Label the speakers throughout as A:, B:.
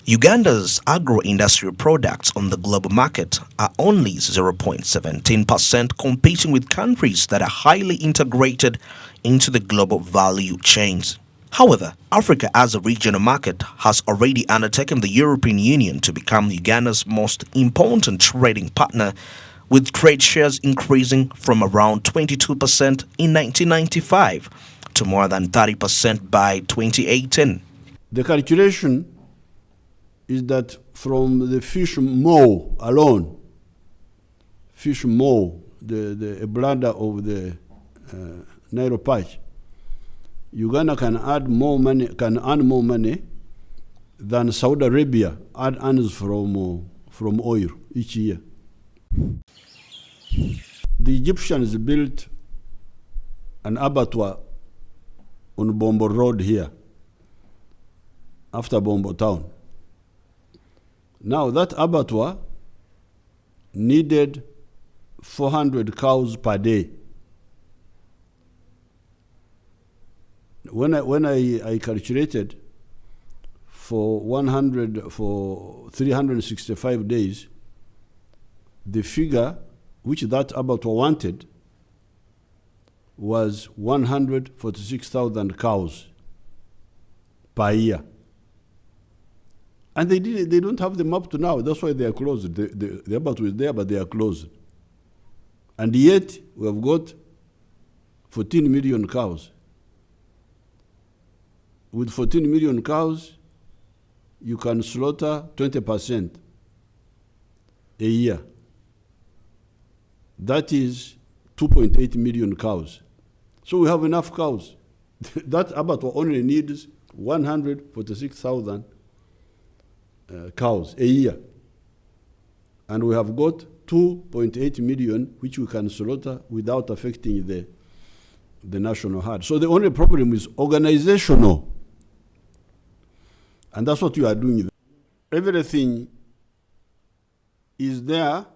A: Uganda's agro-industrial products on the global market are only 0.17%, competing with countries that are highly integrated into the global value chains. However, Africa as a regional market has already undertaken the European Union to become Uganda's most important trading partner, with trade shares increasing from around 22% in 1995 to more than 30% by 2018.
B: The calculation is that from the fish maw alone, fish maw, the bladder of the Nile patch, Uganda can earn more money than Saudi Arabia earns from oil each year. The Egyptians built an abattoir on Bombo Road here, after Bombo town. Now that abattoir needed 400 cows per day. When I calculated for 365 days, the figure which that abattoir wanted was 146,000 cows per year. And they don't have them up to now. That's why they are closed. The abattoir is there, but they are closed. And yet, we have got 14 million cows. With 14 million cows, you can slaughter 20% a year. That is 2.8 million cows. So we have enough cows. That abattoir only needs 146,000 cows a year. And we have got 2.8 million, which we can slaughter without affecting the national herd. So the only problem is organizational. And that's what you are doing. Everything is there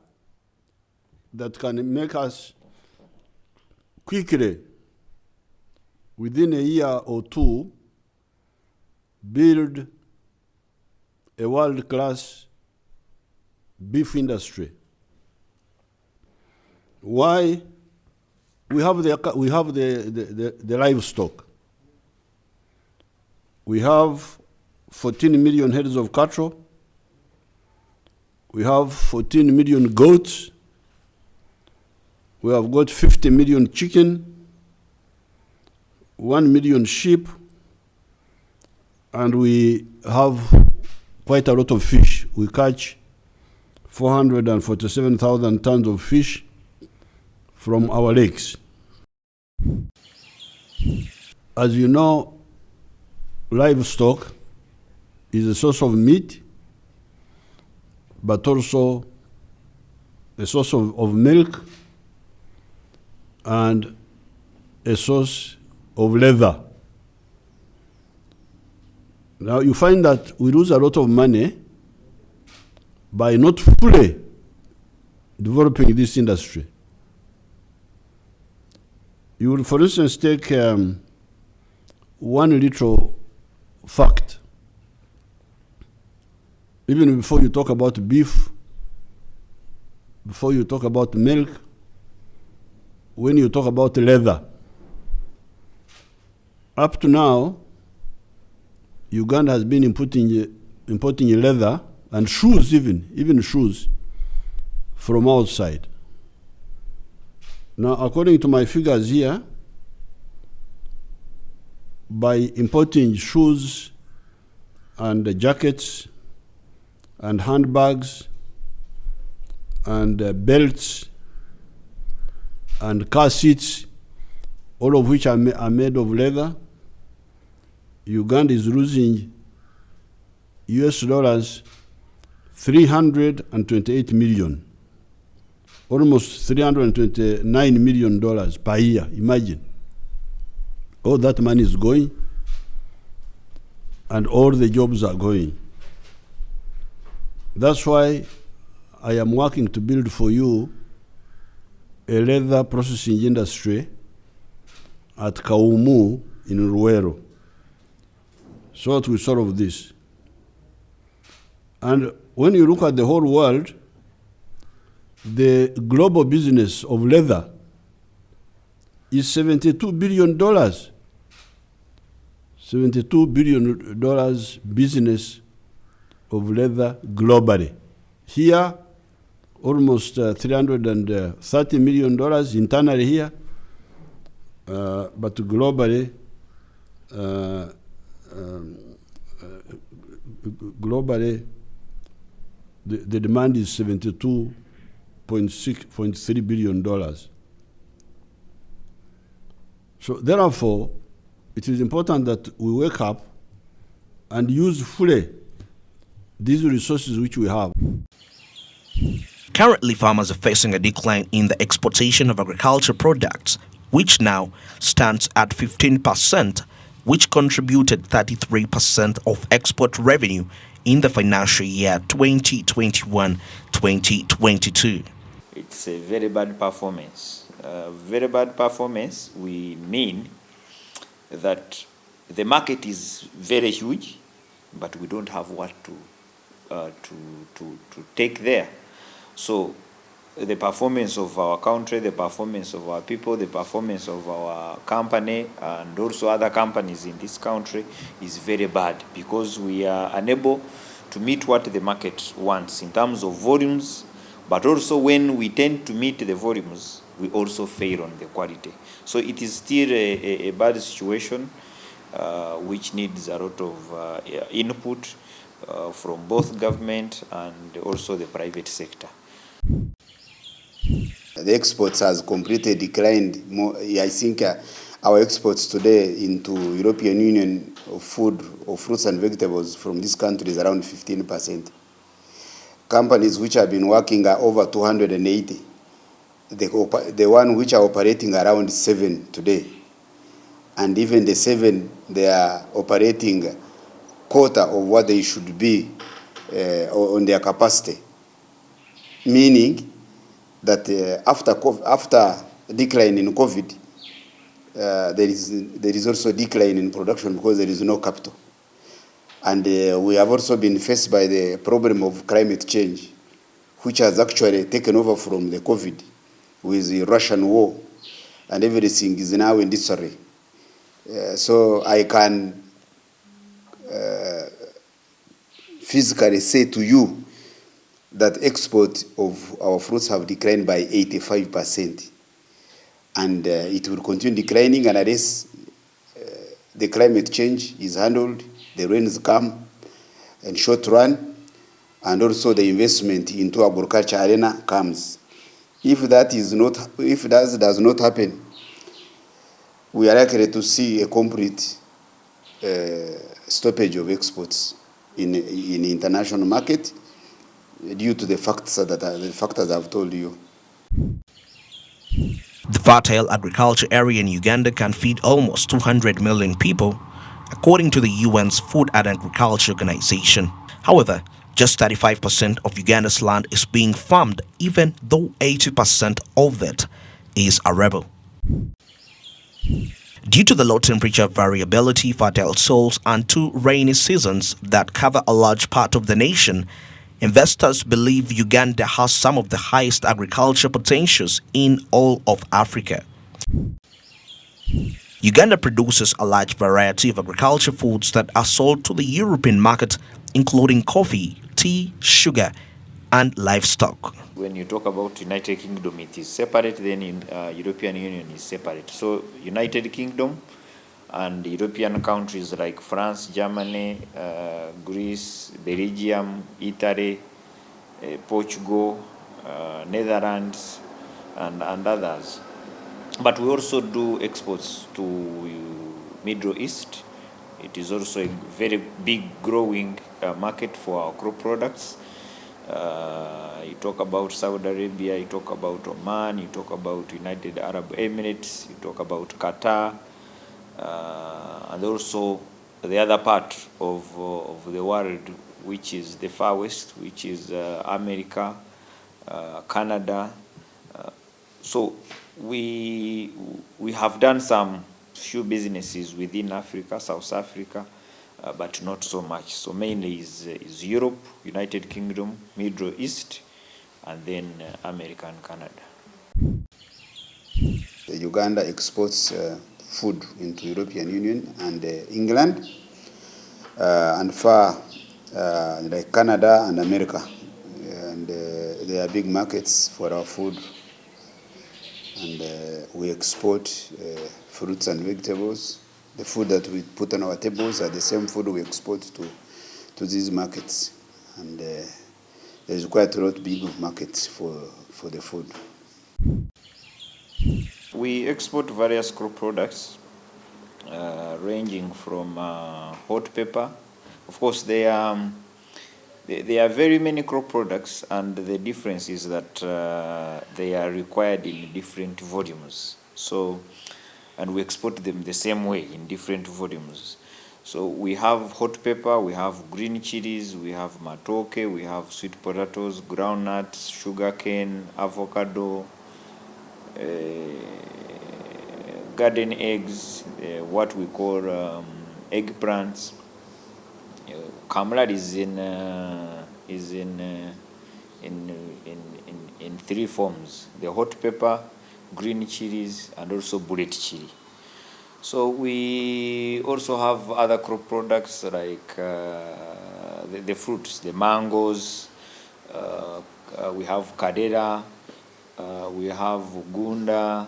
B: that can make us quickly, within a year or two, build a world-class beef industry. Why? We have the livestock. We have 14 million heads of cattle. We have 14 million goats. We have got 50 million chicken, 1 million sheep, and we have quite a lot of fish. We catch 447,000 tons of fish from our lakes. As you know, livestock is a source of meat, but also a source of milk and a source of leather. Now you find that we lose a lot of money by not fully developing this industry. You will, for instance, take one little fact. Even before you talk about beef, before you talk about milk, when you talk about leather, up to now, Uganda has been importing leather and shoes, even shoes, from outside. Now, according to my figures here, by importing shoes and jackets and handbags and belts and car seats, all of which are made of leather, Uganda is losing US dollars 328 million, almost $329 million per year. Imagine. All that money is going, and all the jobs are going. That's why I am working to build for you a leather processing industry at Kaumu in Ruero, so that we solve this. And when you look at the whole world, the global business of leather is $72 billion. $72 billion business of leather globally. Here, almost $330 million internally here, but globally, the demand is $72.3 billion. So therefore, it is important that we wake up and use fully these resources which we have.
A: Currently, farmers are facing a decline in the exportation of agricultural products, which now stands at 15%, which contributed 33% of export revenue in the financial year 2021-2022.
C: It's a very bad performance. Very bad performance, we mean that the market is very huge, but we don't have what to take there. So the performance of our country, the performance of our people, the performance of our company, and also other companies in this country is very bad, because we are unable to meet what the market wants in terms of volumes, but also when we tend to meet the volumes, we also fail on the quality. So it is still a bad situation, which needs a lot of input from both government and also the private sector.
D: The exports has completely declined. I think our exports today into European Union of food, of fruits and vegetables from this country is around 15%. Companies which have been working are over 280. The one which are operating around 7 today. And even the 7, they are operating quarter of what they should be on their capacity. Meaning that after decline in COVID, there is also decline in production because there is no capital. And we have also been faced by the problem of climate change, which has actually taken over from the COVID with the Russian war, and everything is now in disarray. So I can physically say to you that export of our fruits have declined by 85%. And it will continue declining unless the climate change is handled, the rains come in short run, and also the investment into agriculture arena comes. If that does not happen, we are likely to see a complete stoppage of exports in international market due to the factors I've told you.
A: The fertile agriculture area in Uganda can feed almost 200 million people, according to the UN's Food and Agriculture Organization. However, just 35% of Uganda's land is being farmed, even though 80% of it is arable. Due to the low temperature variability, fertile soils, and 2 rainy seasons that cover a large part of the nation, investors believe Uganda has some of the highest agriculture potentials in all of Africa. Uganda produces a large variety of agriculture foods that are sold to the European market, including coffee, tea, sugar, and livestock.
C: When you talk about United Kingdom, it is separate, then in European Union is separate. So United Kingdom and European countries like France, Germany, Greece, Belgium, Italy, Portugal, Netherlands, and others. But we also do exports to Middle East. It is also a very big growing market for our crop products. You talk about Saudi Arabia, you talk about Oman, you talk about United Arab Emirates, you talk about Qatar, and also the other part of the world, which is the Far West, which is America, Canada. So we have done some few businesses within Africa, South Africa, but not so much. So mainly is Europe, United Kingdom, Middle East, and then America and Canada.
D: Uganda exports food into European Union and England and far like Canada and America. And they are big markets for our food. And we export fruits and vegetables. The food that we put on our tables are the same food we export to these markets. And there's quite a lot big of markets for the food.
C: We export various crop products ranging from hot pepper. Of course, there are very many crop products, and the difference is that they are required in different volumes. So, and we export them the same way in different volumes. So we have hot pepper, we have green chilies, we have matoke, we have sweet potatoes, groundnuts, sugarcane, avocado, garden eggs, what we call eggplants. Kamrad is in three forms: the hot pepper, green chilies, and also bullet chili. So we also have other crop products like the fruits, the mangoes. We have kadera, we have gunda,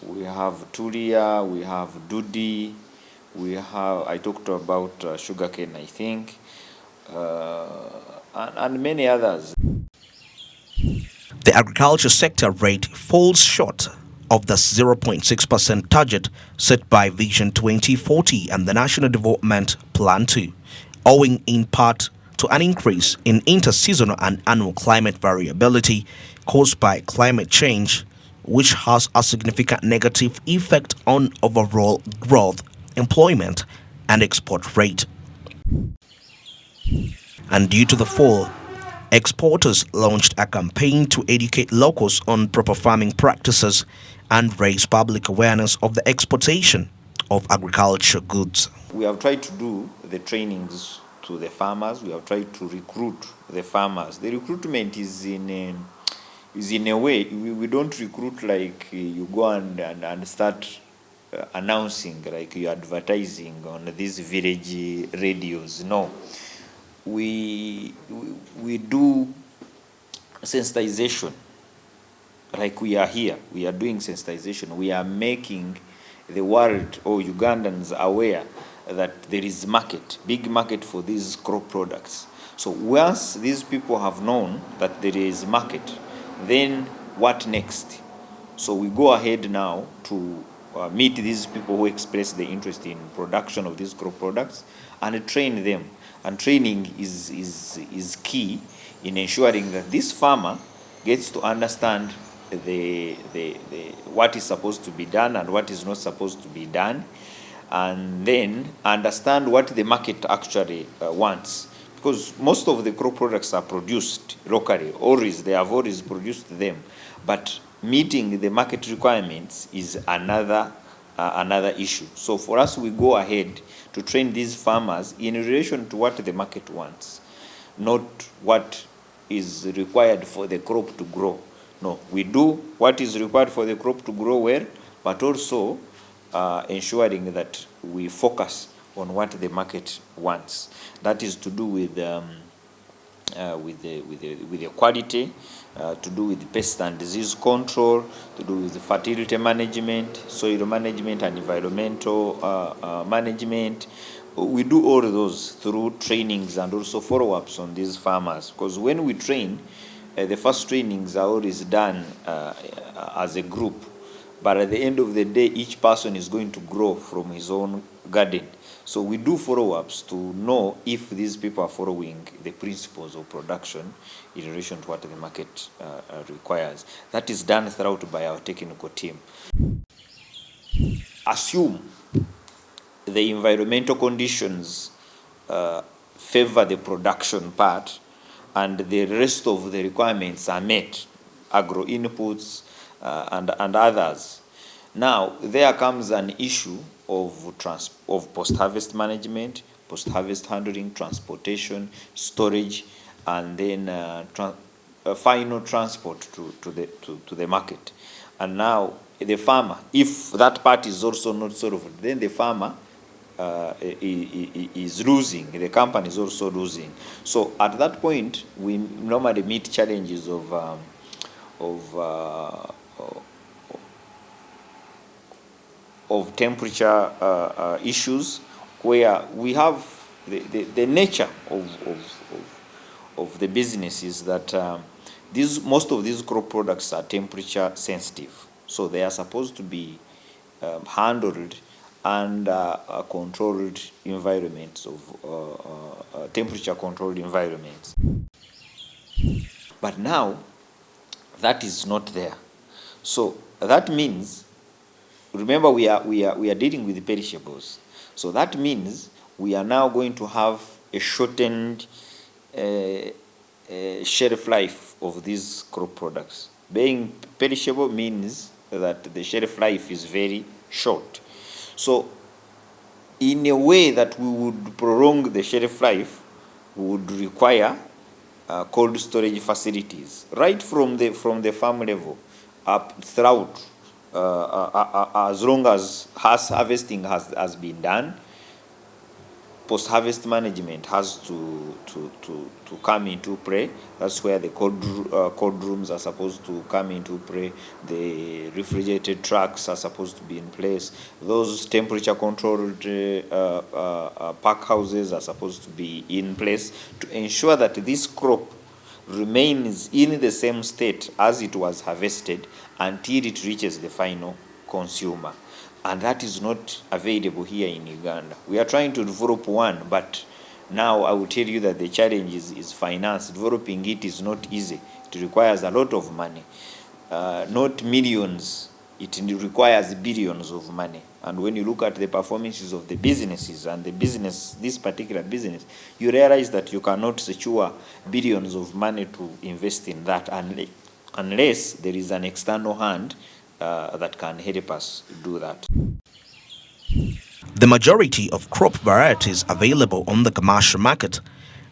C: we have tulia, we have dudi, we have, I talked about sugarcane, I think, and many others.
A: The agriculture sector rate falls short of the 0.6% target set by Vision 2040 and the National Development Plan 2, owing in part to an increase in interseasonal and annual climate variability caused by climate change, which has a significant negative effect on overall growth, employment, and export rate. And due to the fall, exporters launched a campaign to educate locals on proper farming practices and raise public awareness of the exportation of agriculture goods.
C: We have tried to do the trainings to the farmers. We have tried to recruit the farmers. The recruitment is in a way, we don't recruit like you go and start announcing, like you're advertising on these village radios. No. We do sensitization, like we are here. We are doing sensitization. We are making the world or Ugandans aware that there is big market for these crop products. So once these people have known that there is market, then what next? So we go ahead now to meet these people who express the interest in production of these crop products and train them. And training is key in ensuring that this farmer gets to understand what is supposed to be done and what is not supposed to be done, and then understand what the market actually wants. Because most of the crop products are produced locally, they have always produced them, but meeting the market requirements is another issue. So for us, we go ahead to train these farmers in relation to what the market wants, not what is required for the crop to grow. No, we do what is required for the crop to grow well, but also ensuring that we focus on what the market wants. That is to do with the quality, to do with pest and disease control, to do with the fertility management, soil management, and environmental management. We do all of those through trainings and also follow-ups on these farmers. Because when we train, the first trainings are always done as a group. But at the end of the day, each person is going to grow from his own garden. So we do follow-ups to know if these people are following the principles of production in relation to what the market requires. That is done throughout by our technical team. Assume the environmental conditions favor the production part and the rest of the requirements are met, agro inputs and others. Now, there comes an issue of post-harvest management, post-harvest handling, transportation, storage, and then final transport to the market. And now the farmer, if that part is also not solved, then the farmer is losing, the company is also losing. So at that point, we normally meet challenges of temperature issues, where we have the nature of the business is that most of these crop products are temperature sensitive, so they are supposed to be handled under controlled environments of temperature controlled environments. But now that is not there. So that means, remember, we are dealing with perishables. So that means we are now going to have a shortened shelf life of these crop products. Being perishable means that the shelf life is very short. So in a way that we would prolong the shelf life, we would require cold storage facilities right from the farm level up throughout, as long as harvesting has been done. Post-harvest management has to come into play. That's where the cold rooms are supposed to come into play. The refrigerated trucks are supposed to be in place. Those temperature controlled pack houses are supposed to be in place to ensure that this crop remains in the same state as it was harvested until it reaches the final consumer. And that is not available here in Uganda. We are trying to develop one, but now I will tell you that the challenge is finance. Developing it is not easy. It requires a lot of money, not millions. It requires billions of money. And when you look at the performances of the businesses and this particular business, you realize that you cannot secure billions of money to invest in that unless there is an external hand that can help us do that.
A: The majority of crop varieties available on the commercial market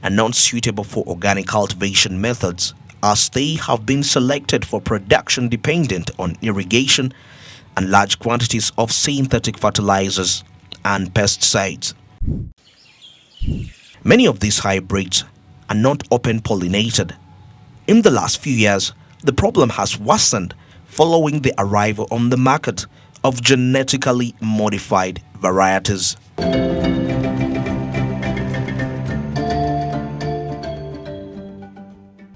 A: are not suitable for organic cultivation methods, as they have been selected for production dependent on irrigation and large quantities of synthetic fertilizers and pesticides. Many of these hybrids are not open pollinated. In the last few years, the problem has worsened following the arrival on the market of genetically modified varieties.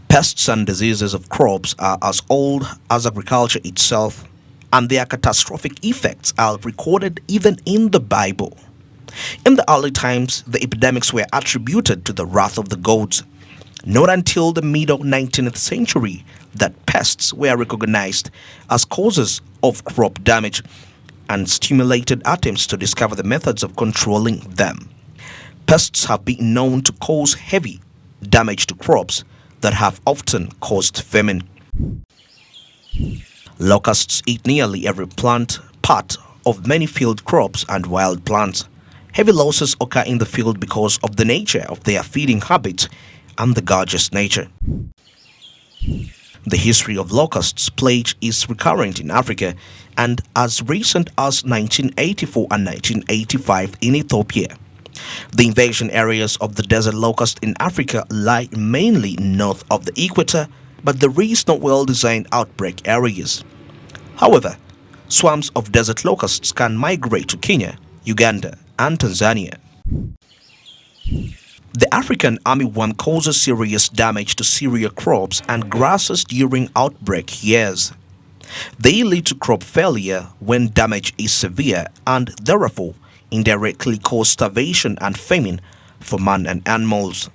A: Pests and diseases of crops are as old as agriculture itself, and their catastrophic effects are recorded even in the Bible. In the early times, the epidemics were attributed to the wrath of the gods. Not until the middle 19th century that pests were recognized as causes of crop damage and stimulated attempts to discover the methods of controlling them. Pests have been known to cause heavy damage to crops that have often caused famine. Locusts eat nearly every plant part of many field crops and wild plants. Heavy losses occur in the field because of the nature of their feeding habits and the gorgeous nature. The history of locusts plague is recurrent in Africa and as recent as 1984 and 1985 in Ethiopia. The invasion areas of the desert locust in Africa lie mainly north of the equator, but there is no well-designed outbreak areas. However, swarms of desert locusts can migrate to Kenya, Uganda, and Tanzania. The African armyworm causes serious damage to cereal crops and grasses during outbreak years. They lead to crop failure when damage is severe and therefore indirectly cause starvation and famine for man and animals.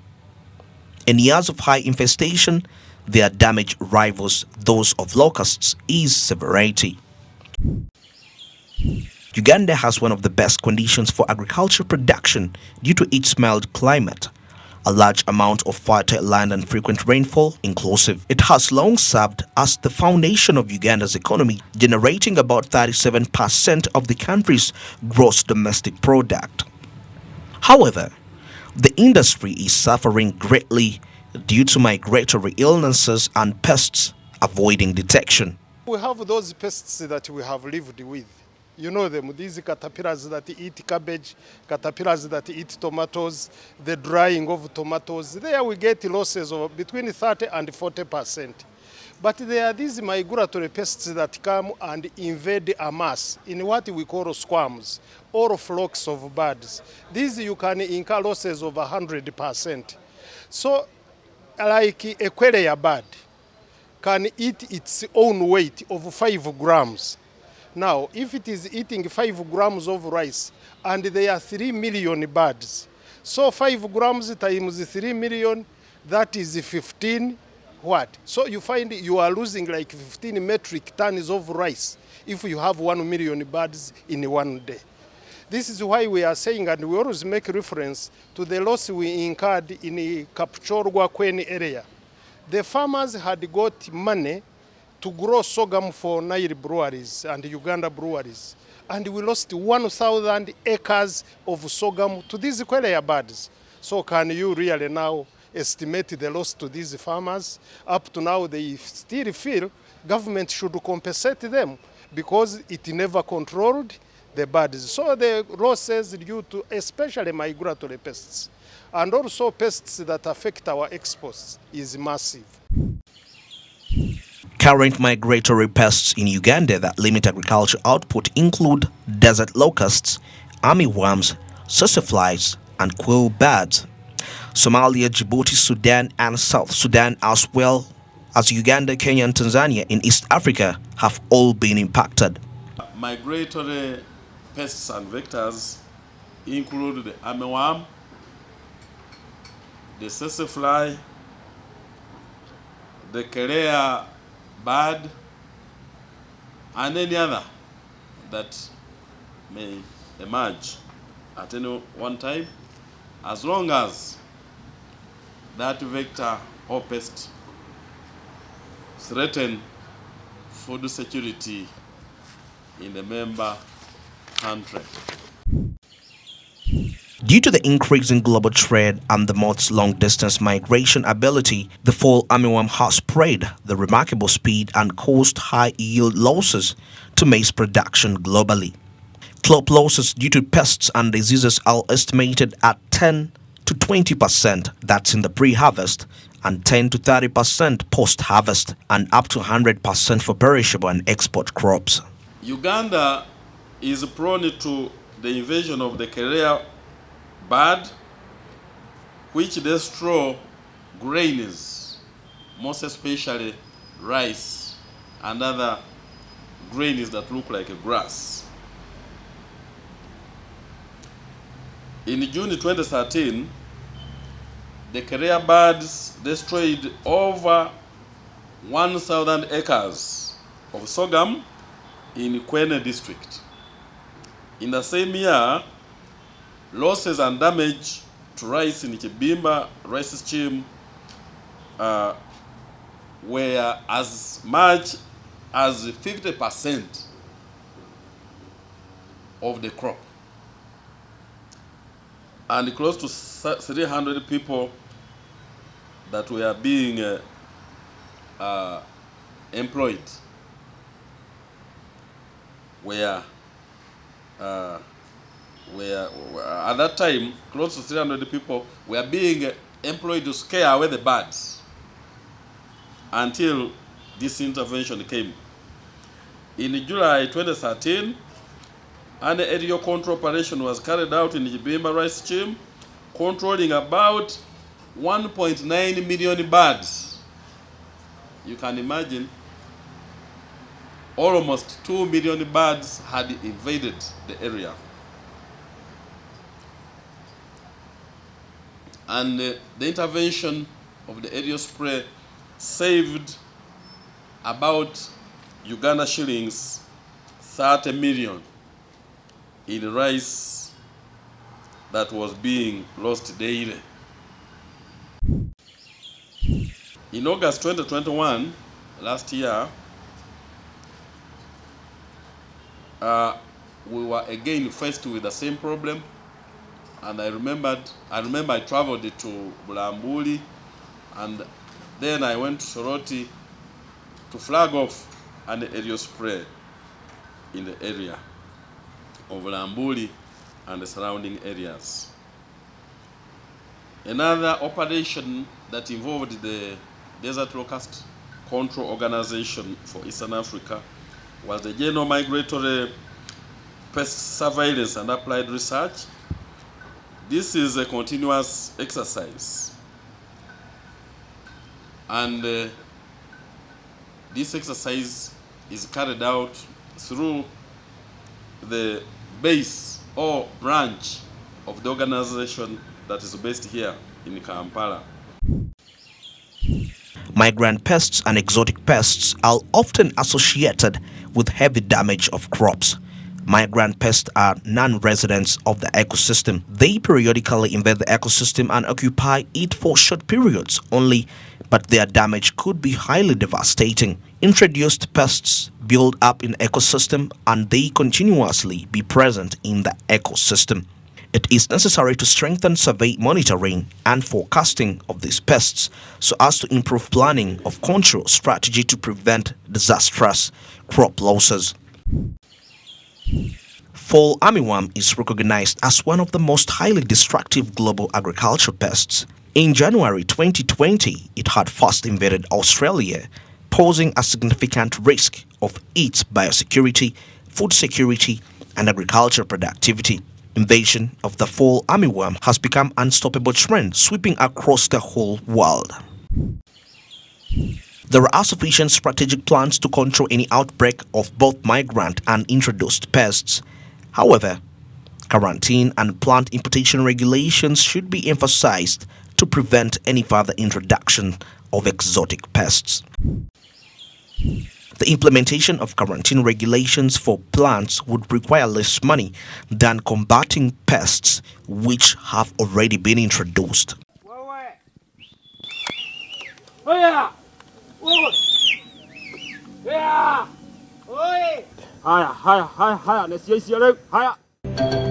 A: In years of high infestation, their damage rivals those of locusts' in severity. Uganda has one of the best conditions for agricultural production due to its mild climate. a large amount of fertile land and frequent rainfall inclusive. It has long served as the foundation of Uganda's economy, generating about 37% of the country's gross domestic product. However, the industry is suffering greatly due to migratory illnesses and pests avoiding detection.
E: We have those pests that we have lived with. You know them, these caterpillars that eat cabbage, caterpillars that eat tomatoes, the drying of tomatoes. There we get losses of between 30 and 40%. But there are these migratory pests that come and invade a mass in what we call swarms or flocks of birds. These you can incur losses of 100%. So like a quelea bird can eat its own weight of 5 grams. Now, if it is eating 5 grams of rice and there are 3 million birds, so 5 grams times 3 million, that is 15 what? So you find you are losing like 15 metric tons of rice if you have 1 million birds in one day. This is why we are saying, and we always make reference to the loss we incurred in the Kapchorwa Kweni area. The farmers had got money to grow sorghum for Nile breweries and Uganda breweries. And we lost 1,000 acres of sorghum to these quelea birds. So can you really now estimate the loss to these farmers? Up to now, they still feel government should compensate them because it never controlled the birds. So the losses due to especially migratory pests and also pests that affect our exports is massive.
A: Current migratory pests in Uganda that limit agricultural output include desert locusts, armyworms, sassaflies, and quail birds. Somalia, Djibouti, Sudan, and South Sudan, as well as Uganda, Kenya, and Tanzania in East Africa, have all been impacted.
F: Migratory pests and vectors include the armyworm, the sassafly, the quelea bird, and any other that may emerge at any one time, as long as that vector or pest threaten food security in the member country.
A: Due to the increase in global trade and the moth's long-distance migration ability, the fall armyworm has spread the remarkable speed and caused high yield losses to maize production globally. Crop losses due to pests and diseases are estimated at 10 to 20%, that's in the pre-harvest, and 10 to 30% post-harvest, and up to 100% for perishable and export crops.
F: Uganda is prone to the invasion of the quelea bird, which destroy grains, most especially rice and other grains that look like a grass. In June 2013, the quelea birds destroyed over 1,000 acres of sorghum in Kwene district. In the same year, losses and damage to rice in Kibimba rice stream were as much as 50% of the crop. And close to 300 people that were being employed were at that time, close to 300 people were being employed to scare away the birds until this intervention came. In July 2013, an aerial control operation was carried out in Kibimba rice stream, controlling about 1.9 million birds. You can imagine almost 2 million birds had invaded the area. And the intervention of the aerial spray saved about Uganda shillings 30 million in rice that was being lost daily. In August 2021, last year, we were again faced with the same problem, and I remember I traveled to Bulambuli, and then I went to Soroti to flag off an aerial spray in the area of Bulambuli and the surrounding areas. Another operation that involved the Desert Locust Control Organization for Eastern Africa was the General Migratory Pest Surveillance and Applied Research. This is a continuous exercise, and this exercise is carried out through the base or branch of the organization that is based here in Kampala.
A: Migrant pests and exotic pests are often associated with heavy damage of crops. Migrant pests are non-residents of the ecosystem. They periodically invade the ecosystem and occupy it for short periods only, but their damage could be highly devastating. Introduced pests build up in ecosystem and they continuously be present in the ecosystem. It is necessary to strengthen survey monitoring and forecasting of these pests so as to improve planning of control strategy to prevent disastrous crop losses. Fall armyworm is recognized as one of the most highly destructive global agriculture pests. In January 2020, it had first invaded Australia, posing a significant risk of its biosecurity, food security, and agricultural productivity. Invasion of the fall armyworm has become an unstoppable trend sweeping across the whole world. There are sufficient strategic plans to control any outbreak of both migrant and introduced pests. However, quarantine and plant importation regulations should be emphasized to prevent any further introduction of exotic pests. The implementation of quarantine regulations for plants would require less money than combating pests which have already been introduced.
G: Haya, haya, haya, haya, nesiye leo, haya.